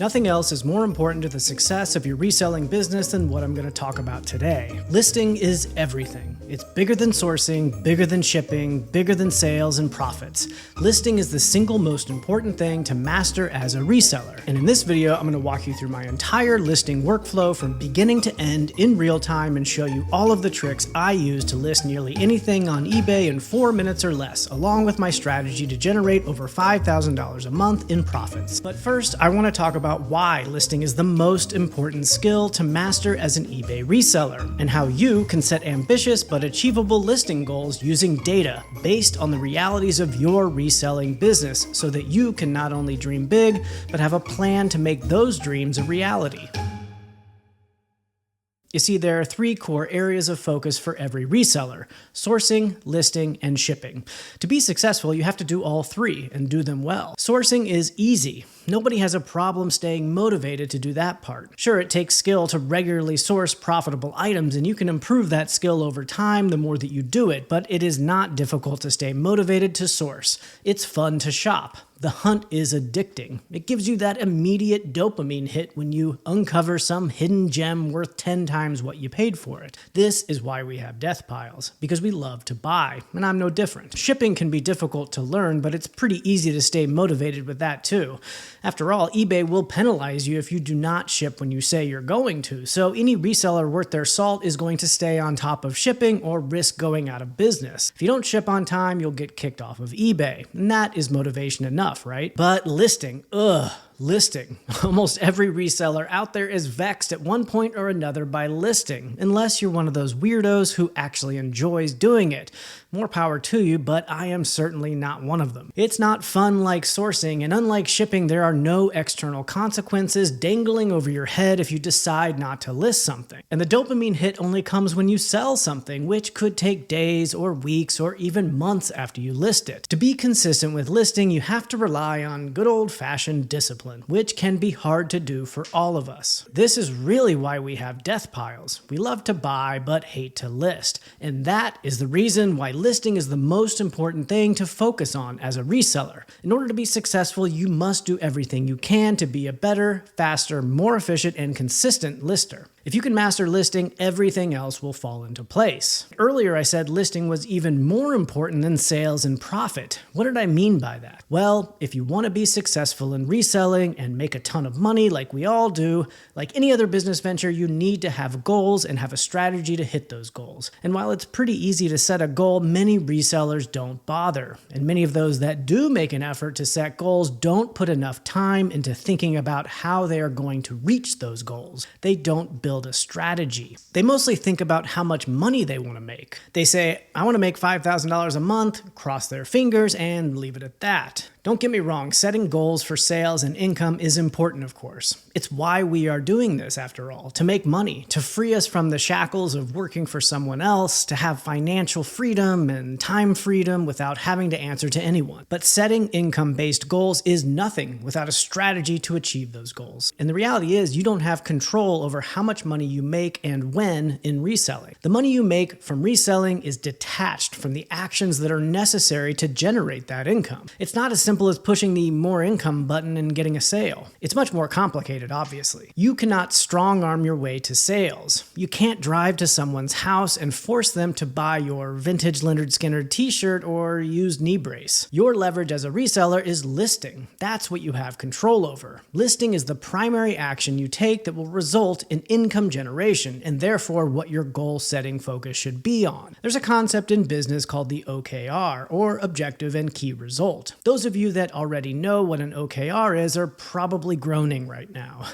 Nothing else is more important to the success of your reselling business than what I'm going to talk about today. Listing is everything. It's bigger than sourcing, bigger than shipping, bigger than sales and profits. Listing is the single most important thing to master as a reseller. And in this video, I'm going to walk you through my entire listing workflow from beginning to end in real time and show you all of the tricks I use to list nearly anything on eBay in 4 minutes or less, along with my strategy to generate over $5,000 a month in profits. But first, I want to talk about why listing is the most important skill to master as an eBay reseller, and how you can set ambitious but achievable listing goals using data based on the realities of your reselling business so that you can not only dream big, but have a plan to make those dreams a reality. You see, there are 3 core areas of focus for every reseller: sourcing, listing, and shipping. To be successful, you have to do all 3 and do them well. Sourcing is easy. Nobody has a problem staying motivated to do that part. Sure, it takes skill to regularly source profitable items, and you can improve that skill over time the more that you do it, but it is not difficult to stay motivated to source. It's fun to shop. The hunt is addicting. It gives you that immediate dopamine hit when you uncover some hidden gem worth 10 times what you paid for it. This is why we have death piles, because we love to buy, and I'm no different. Shipping can be difficult to learn, but it's pretty easy to stay motivated with that too. After all, eBay will penalize you if you do not ship when you say you're going to, so any reseller worth their salt is going to stay on top of shipping or risk going out of business. If you don't ship on time, you'll get kicked off of eBay, and that is motivation enough, right? But listing, listing. Almost every reseller out there is vexed at one point or another by listing, unless you're one of those weirdos who actually enjoys doing it. More power to you, but I am certainly not one of them. It's not fun like sourcing, and unlike shipping, there are no external consequences dangling over your head if you decide not to list something. And the dopamine hit only comes when you sell something, which could take days or weeks or even months after you list it. To be consistent with listing, you have to rely on good old-fashioned discipline, which can be hard to do for all of us. This is really why we have death piles. We love to buy, but hate to list. And that is the reason why listing is the most important thing to focus on as a reseller. In order to be successful, you must do everything you can to be a better, faster, more efficient, and consistent lister. If you can master listing, everything else will fall into place. Earlier I said listing was even more important than sales and profit. What did I mean by that? Well, if you want to be successful in reselling and make a ton of money like we all do, like any other business venture, you need to have goals and have a strategy to hit those goals. And while it's pretty easy to set a goal, many resellers don't bother. And many of those that do make an effort to set goals don't put enough time into thinking about how they are going to reach those goals. They don't build a strategy. They mostly think about how much money they want to make. They say, I want to make $5,000 a month, cross their fingers, and leave it at that. Don't get me wrong, setting goals for sales and income is important, of course. It's why we are doing this, after all, to make money, to free us from the shackles of working for someone else, to have financial freedom and time freedom without having to answer to anyone. But setting income-based goals is nothing without a strategy to achieve those goals. And the reality is, you don't have control over how much money you make and when in reselling. The money you make from reselling is detached from the actions that are necessary to generate that income. It's not as simple as pushing the more income button and getting a sale. It's much more complicated, obviously. You cannot strong-arm your way to sales. You can't drive to someone's house and force them to buy your vintage Leonard Skinner t-shirt or used knee brace. Your leverage as a reseller is listing. That's what you have control over. Listing is the primary action you take that will result in income generation, and therefore what your goal-setting focus should be on. There's a concept in business called the OKR, or Objective and Key Result. Those of you that already know what an OKR is are probably groaning right now.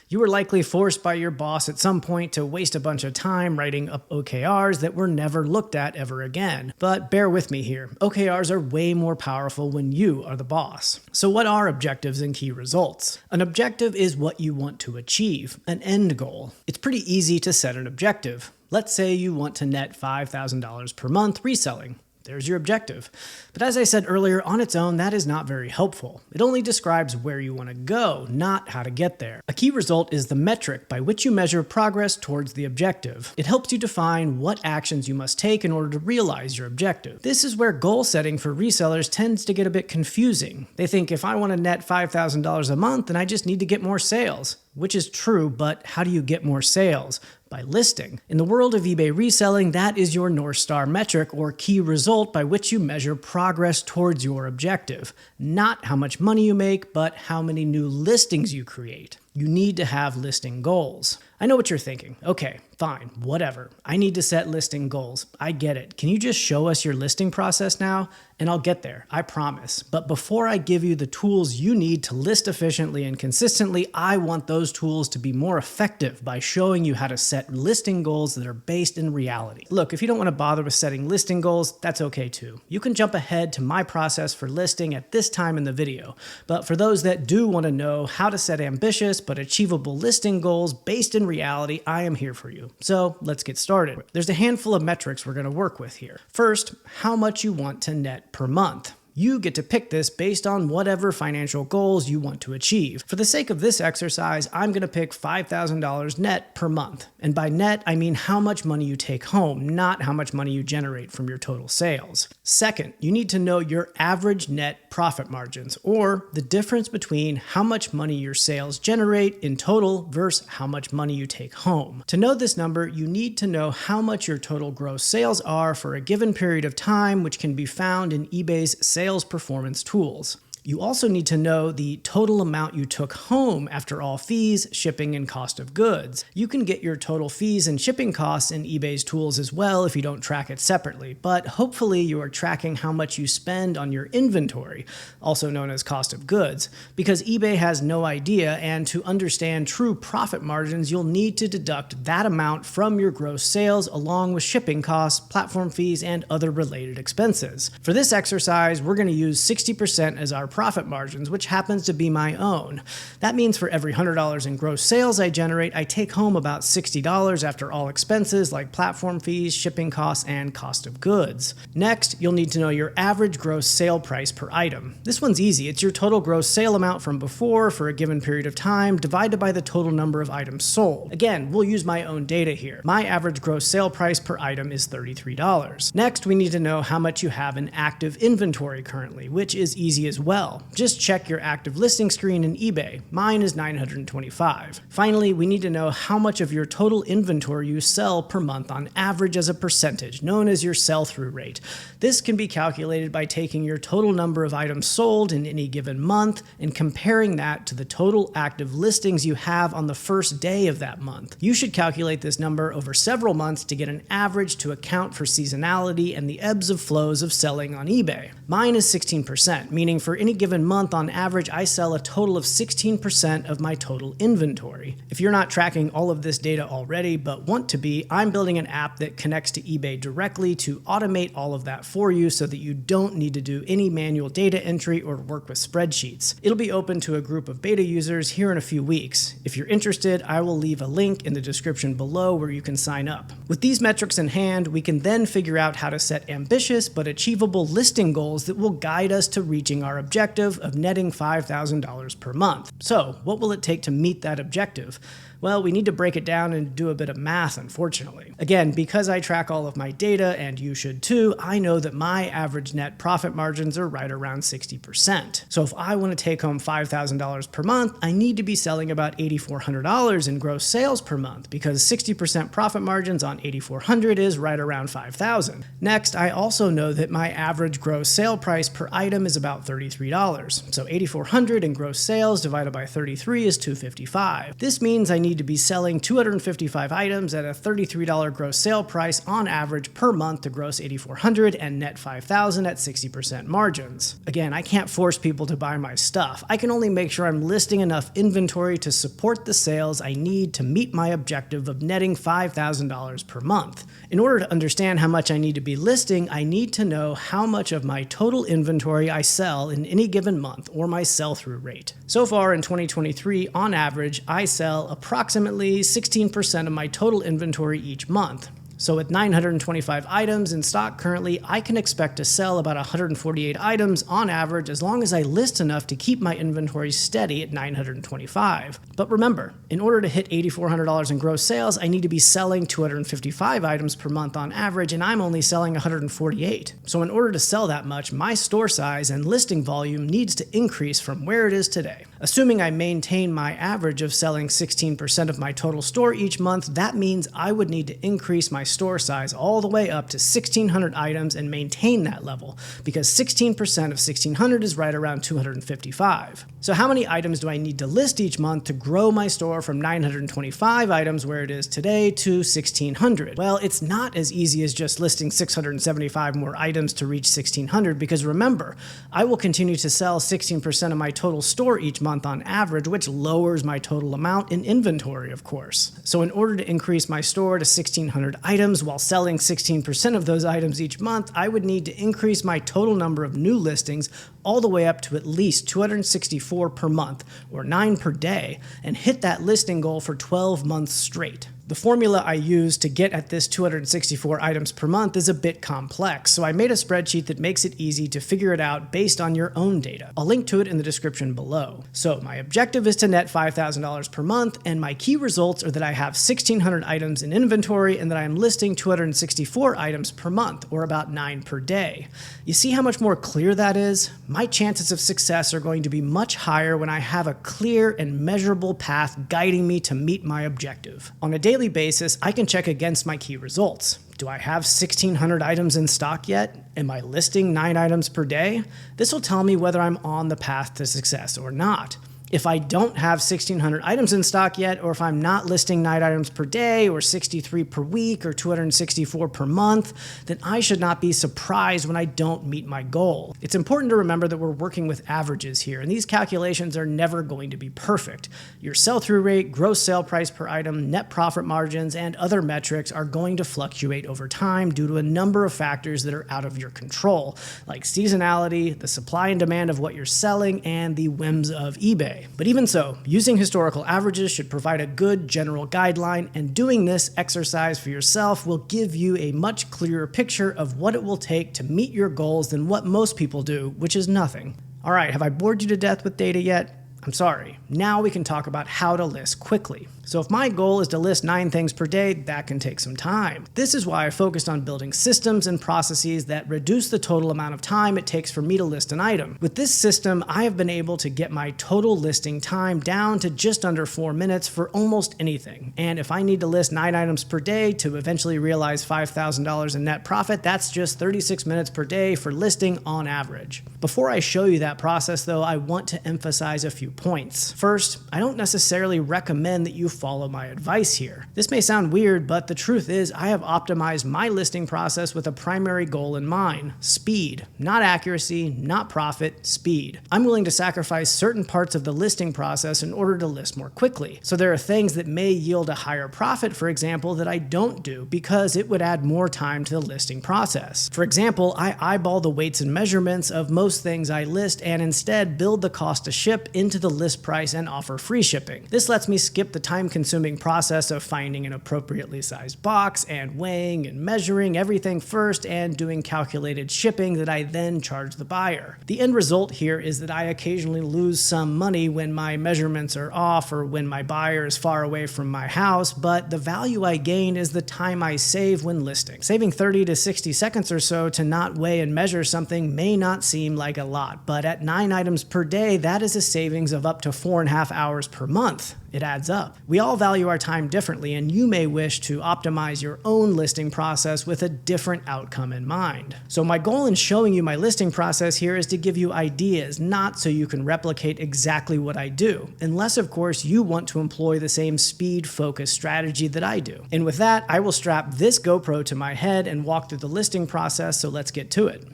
You were likely forced by your boss at some point to waste a bunch of time writing up OKRs that were never looked at ever again. But bear with me here. OKRs are way more powerful when you are the boss. So what are objectives and key results? An objective is what you want to achieve, an end goal. It's pretty easy to set an objective. Let's say you want to net $5,000 per month reselling. there's your objective. But as I said earlier, on its own, that is not very helpful. It only describes where you want to go, not how to get there. A key result is the metric by which you measure progress towards the objective. It helps you define what actions you must take in order to realize your objective. This is where goal setting for resellers tends to get a bit confusing. They think if I want to net $5,000 a month, then I just need to get more sales. Which is true, but how do you get more sales? By listing. In the world of eBay reselling, that is your North Star metric or key result by which you measure progress towards your objective. Not how much money you make, but how many new listings you create. You need to have listing goals. I know what you're thinking. Okay, fine, whatever. I need to set listing goals. I get it. Can you just show us your listing process now? And I'll get there, I promise. But before I give you the tools you need to list efficiently and consistently, I want those tools to be more effective by showing you how to set listing goals that are based in reality. Look, if you don't want to bother with setting listing goals, that's okay too. You can jump ahead to my process for listing at this time in the video. But for those that do want to know how to set ambitious but achievable listing goals based in reality, I am here for you. So let's get started. There's a handful of metrics we're going to work with here. First, how much you want to net per month. You get to pick this based on whatever financial goals you want to achieve. For the sake of this exercise, I'm going to pick $5,000 net per month. And by net, I mean how much money you take home, not how much money you generate from your total sales. Second, you need to know your average net profit margins, or the difference between how much money your sales generate in total versus how much money you take home. To know this number, you need to know how much your total gross sales are for a given period of time, which can be found in eBay's sales performance tools. You also need to know the total amount you took home after all fees, shipping, and cost of goods. You can get your total fees and shipping costs in eBay's tools as well if you don't track it separately, but hopefully you are tracking how much you spend on your inventory, also known as cost of goods, because eBay has no idea, and to understand true profit margins, you'll need to deduct that amount from your gross sales along with shipping costs, platform fees, and other related expenses. For this exercise, we're going to use 60% as our profit margins, which happens to be my own. That means for every $100 in gross sales I generate, I take home about $60 after all expenses like platform fees, shipping costs, and cost of goods. Next, you'll need to know your average gross sale price per item. This one's easy. It's your total gross sale amount from before for a given period of time divided by the total number of items sold. Again, we'll use my own data here. My average gross sale price per item is $33. Next, we need to know how much you have in active inventory currently, which is easy as well. Just check your active listing screen in eBay. Mine is 925. Finally, we need to know how much of your total inventory you sell per month on average as a percentage, known as your sell-through rate. This can be calculated by taking your total number of items sold in any given month and comparing that to the total active listings you have on the first day of that month. You should calculate this number over several months to get an average to account for seasonality and the ebbs and flows of selling on eBay. Mine is 16%, meaning for any given month, on average, I sell a total of 16% of my total inventory. If you're not tracking all of this data already but want to be, I'm building an app that connects to eBay directly to automate all of that for you so that you don't need to do any manual data entry or work with spreadsheets. It'll be open to a group of beta users here in a few weeks. If you're interested, I will leave a link in the description below where you can sign up. With these metrics in hand, we can then figure out how to set ambitious but achievable listing goals that will guide us to reaching our objective of netting $5,000 per month. So, what will it take to meet that objective? Well, we need to break it down and do a bit of math, unfortunately. Again, because I track all of my data, and you should too, I know that my average net profit margins are right around 60%. So if I want to take home $5,000 per month, I need to be selling about $8,400 in gross sales per month, because 60% profit margins on $8,400 is right around $5,000. Next, I also know that my average gross sale price per item is about $33. So $8,400 in gross sales divided by 33 is $255. This means I need to be selling 255 items at a $33 gross sale price on average per month to gross $8,400 and net $5,000 at 60% margins. Again, I can't force people to buy my stuff. I can only make sure I'm listing enough inventory to support the sales I need to meet my objective of netting $5,000 per month. In order to understand how much I need to be listing, I need to know how much of my total inventory I sell in any given month, or my sell-through rate. So far in 2023, on average, I sell approximately 16% of my total inventory each month. So with 925 items in stock currently, I can expect to sell about 148 items on average as long as I list enough to keep my inventory steady at 925. But remember, in order to hit $8,400 in gross sales, I need to be selling 255 items per month on average, and I'm only selling 148. So in order to sell that much, my store size and listing volume needs to increase from where it is today. Assuming I maintain my average of selling 16% of my total store each month, that means I would need to increase my store size all the way up to 1,600 items and maintain that level, because 16% of 1,600 is right around 255. So how many items do I need to list each month to grow my store from 925 items where it is today to 1,600? Well, it's not as easy as just listing 675 more items to reach 1,600, because remember, I will continue to sell 16% of my total store each month on average, which lowers my total amount in inventory, of course. So in order to increase my store to 1,600 items while selling 16% of those items each month, I would need to increase my total number of new listings all the way up to at least 264 per month, or 9 per day, and hit that listing goal for 12 months straight. The formula I use to get at this 264 items per month is a bit complex, so I made a spreadsheet that makes it easy to figure it out based on your own data. I'll link to it in the description below. So my objective is to net $5,000 per month, and my key results are that I have 1,600 items in inventory and that I'm listing 264 items per month, or about 9 per day. You see how much more clear that is? My chances of success are going to be much higher when I have a clear and measurable path guiding me to meet my objective. On a daily basis, I can check against my key results. Do I have 1,600 items in stock yet? Am I listing 9 items per day? This will tell me whether I'm on the path to success or not. If I don't have 1,600 items in stock yet, or if I'm not listing 9 items per day, or 63 per week, or 264 per month, then I should not be surprised when I don't meet my goal. It's important to remember that we're working with averages here, and these calculations are never going to be perfect. Your sell-through rate, gross sale price per item, net profit margins, and other metrics are going to fluctuate over time due to a number of factors that are out of your control, like seasonality, the supply and demand of what you're selling, and the whims of eBay. But even so, using historical averages should provide a good general guideline, and doing this exercise for yourself will give you a much clearer picture of what it will take to meet your goals than what most people do, which is nothing. All right, have I bored you to death with data yet? I'm sorry. Now we can talk about how to list quickly. So if my goal is to list 9 things per day, that can take some time. This is why I focused on building systems and processes that reduce the total amount of time it takes for me to list an item. With this system, I have been able to get my total listing time down to just under 4 minutes for almost anything. And if I need to list 9 items per day to eventually realize $5,000 in net profit, that's just 36 minutes per day for listing on average. Before I show you that process though, I want to emphasize a few points. First, I don't necessarily recommend that you follow my advice here. This may sound weird, but the truth is I have optimized my listing process with a primary goal in mind: speed. Not accuracy, not profit, speed. I'm willing to sacrifice certain parts of the listing process in order to list more quickly. So there are things that may yield a higher profit, for example, that I don't do because it would add more time to the listing process. For example, I eyeball the weights and measurements of most things I list and instead build the cost to ship into the list price and offer free shipping. This lets me skip the time-consuming process of finding an appropriately sized box and weighing and measuring everything first and doing calculated shipping that I then charge the buyer. The end result here is that I occasionally lose some money when my measurements are off or when my buyer is far away from my house, but the value I gain is the time I save when listing. Saving 30 to 60 seconds or so to not weigh and measure something may not seem like a lot, but at 9 items per day, that is a savings of up to 4.5 hours per month. It adds up. We all value our time differently, and you may wish to optimize your own listing process with a different outcome in mind. So my goal in showing you my listing process here is to give you ideas, not so you can replicate exactly what I do, unless of course you want to employ the same speed-focused strategy that I do. And with that, I will strap this GoPro to my head and walk through the listing process, so let's get to it.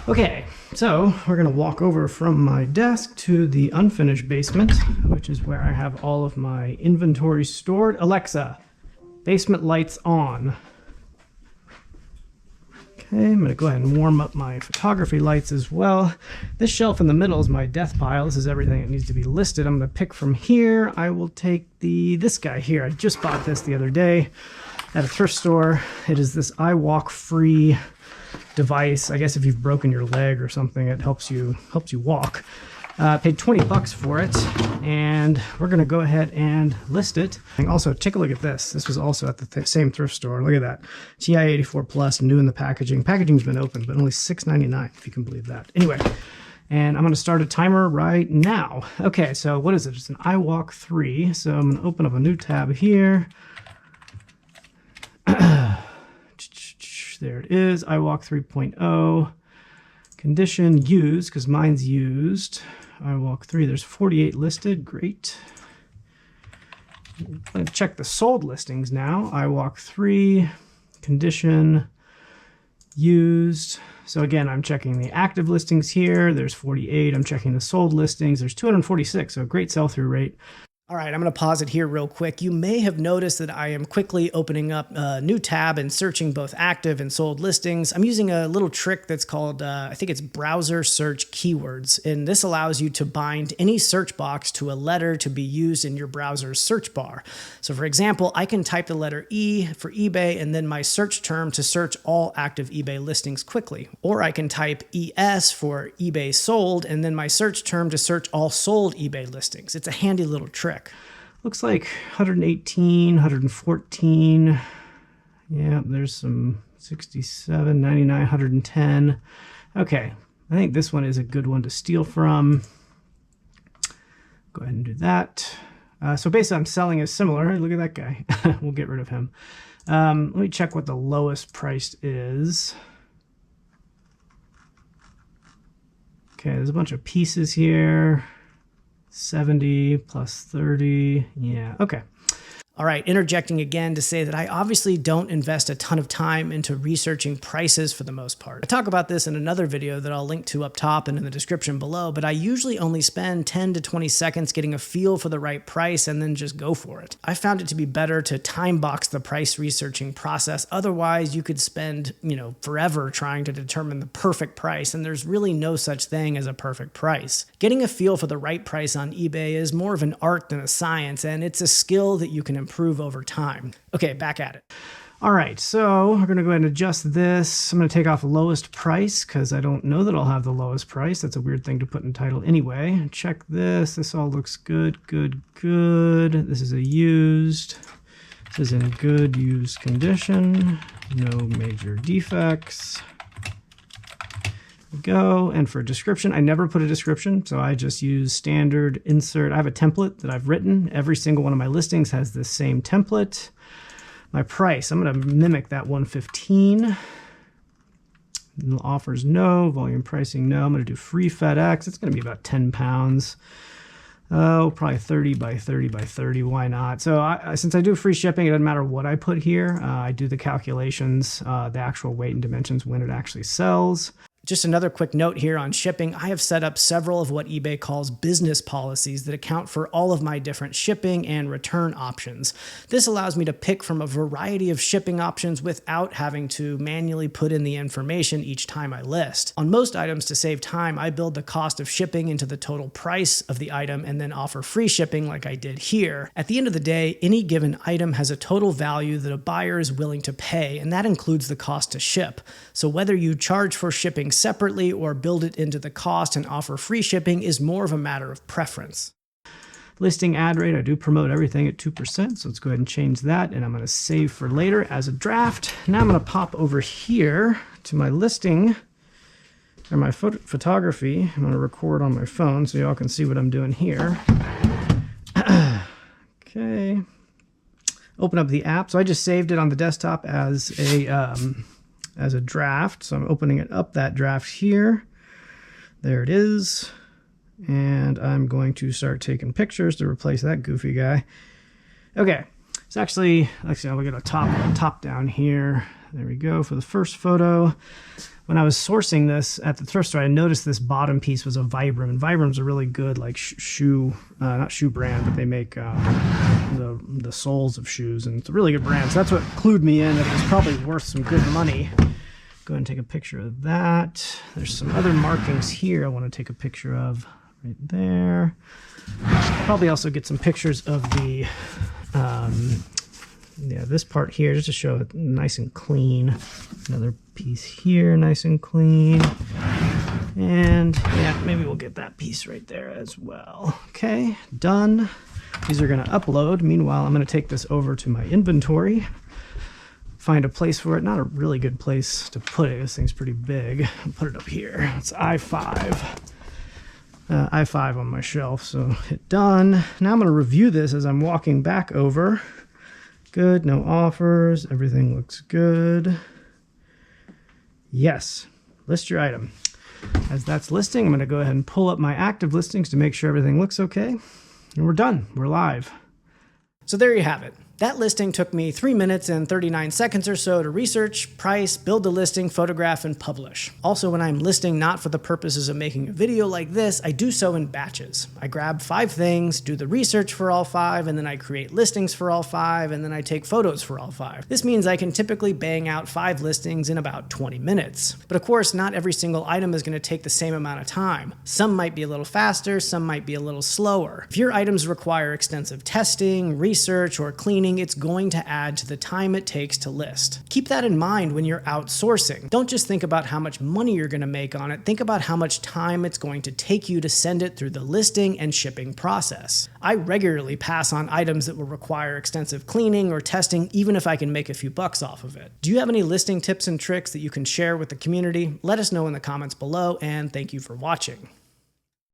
Okay, so we're gonna walk over from my desk to the unfinished basement, which is where I have all of my inventory stored. Alexa, basement lights on. Okay, I'm gonna go ahead and warm up my photography lights as well. This shelf in the middle is my death pile. This is everything that needs to be listed. I'm gonna pick from here. I will take this guy here. I just bought this the other day. at a thrift store. It is this I Walk Free device. I guess if you've broken your leg or something, it helps you walk. Paid 20 bucks for it, and we're gonna go ahead and list it. And also, take a look at this. This was also at the same thrift store. Look at that. TI-84 Plus, new in the packaging. Packaging's been open, but only $6.99, if you can believe that. Anyway, and I'm gonna start a timer right now. Okay, so what is it? It's an I Walk 3. So I'm gonna open up a new tab here. There it is, I Walk 3.0. Condition used, because mine's used. I Walk 3, there's 48 listed, great. I'm gonna check the sold listings now. I Walk 3, condition, used. So again, I'm checking the active listings here. There's 48, I'm checking the sold listings. There's 246, so great sell-through rate. All right, I'm going to pause it here real quick. You may have noticed that I am quickly opening up a new tab and searching both active and sold listings. I'm using a little trick that's called, I think it's browser search keywords. And this allows you to bind any search box to a letter to be used in your browser's search bar. So for example, I can type the letter E for eBay and then my search term to search all active eBay listings quickly. Or I can type ES for eBay sold and then my search term to search all sold eBay listings. It's a handy little trick. Looks like 118, 114. Yeah, there's some 67, 99, 110. Okay, I think this one is a good one to steal from. Go ahead and do that. So basically I'm selling is similar. Look at that guy. We'll get rid of him. Let me check what the lowest priced is. Okay, there's a bunch of pieces here. 70 plus 30. Yeah, okay. All right, interjecting again to say that I obviously don't invest a ton of time into researching prices for the most part. I talk about this in another video that I'll link to up top and in the description below, but I usually only spend 10 to 20 seconds getting a feel for the right price and then just go for it. I found it to be better to time box the price researching process. Otherwise, you could spend, forever trying to determine the perfect price, and there's really no such thing as a perfect price. Getting a feel for the right price on eBay is more of an art than a science, and it's a skill that you can improve over time. Okay, back at it. All right, so we're gonna go ahead and adjust this. I'm gonna take off lowest price because I don't know that I'll have the lowest price. That's a weird thing to put in the title anyway. Check this. This all looks good, good, good. This is a used. This is in good used condition. No major defects. Go. And for a description, I never put a description, so I just use standard insert. I have a template that I've written. Every single one of my listings has this same template. My price, I'm going to mimic that 115. Offers no, volume pricing no. I'm going to do free FedEx. It's going to be about 10 pounds. Oh, probably 30 by 30 by 30. Why not? So since I do free shipping, it doesn't matter what I put here. I do the calculations, the actual weight and dimensions when it actually sells. Just another quick note here on shipping. I have set up several of what eBay calls business policies that account for all of my different shipping and return options. This allows me to pick from a variety of shipping options without having to manually put in the information each time I list. On most items, to save time, I build the cost of shipping into the total price of the item and then offer free shipping like I did here. At the end of the day, any given item has a total value that a buyer is willing to pay, and that includes the cost to ship. So whether you charge for shipping separately or build it into the cost and offer free shipping is more of a matter of preference. Listing ad rate, I do promote everything at 2%, so let's go ahead and change that, and I'm going to save for later as a draft. Now I'm going to pop over here to my listing, or my photography. I'm going to record on my phone so y'all can see what I'm doing here. Okay. Open up the app. So I just saved it on the desktop as a draft. So I'm opening it up, that draft here. There it is. And I'm going to start taking pictures to replace that goofy guy. Okay, it's actually, let's see, I'll get a top down here. There we go for the first photo. When I was sourcing this at the thrift store, I noticed this bottom piece was a Vibram. And Vibrams are really good, like not shoe brand, but they make the soles of shoes. And it's a really good brand. So that's what clued me in that it was probably worth some good money. Go ahead and take a picture of that. There's some other markings here I want to take a picture of right there. Probably also get some pictures of the Yeah, this part here, just to show it nice and clean. Another piece here, nice and clean. And yeah, maybe we'll get that piece right there as well. Okay, done. These are gonna upload. Meanwhile, I'm gonna take this over to my inventory, find a place for it. Not a really good place to put it. This thing's pretty big. I'll put it up here. It's I5. I5 on my shelf, so hit done. Now I'm gonna review this as I'm walking back over. Good, no offers, everything looks good. Yes, list your item. As that's listing, I'm gonna go ahead and pull up my active listings to make sure everything looks okay. And we're done, we're live. So there you have it. That listing took me 3 minutes and 39 seconds or so to research, price, build the listing, photograph, and publish. Also, when I'm listing not for the purposes of making a video like this, I do so in batches. I grab 5 things, do the research for all 5, and then I create listings for all 5, and then I take photos for all 5. This means I can typically bang out 5 listings in about 20 minutes. But of course, not every single item is going to take the same amount of time. Some might be a little faster, some might be a little slower. If your items require extensive testing, research, or cleaning, it's going to add to the time it takes to list. Keep that in mind when you're outsourcing. Don't just think about how much money you're going to make on it, think about how much time it's going to take you to send it through the listing and shipping process. I regularly pass on items that will require extensive cleaning or testing, even if I can make a few bucks off of it. Do you have any listing tips and tricks that you can share with the community? Let us know in the comments below, and thank you for watching.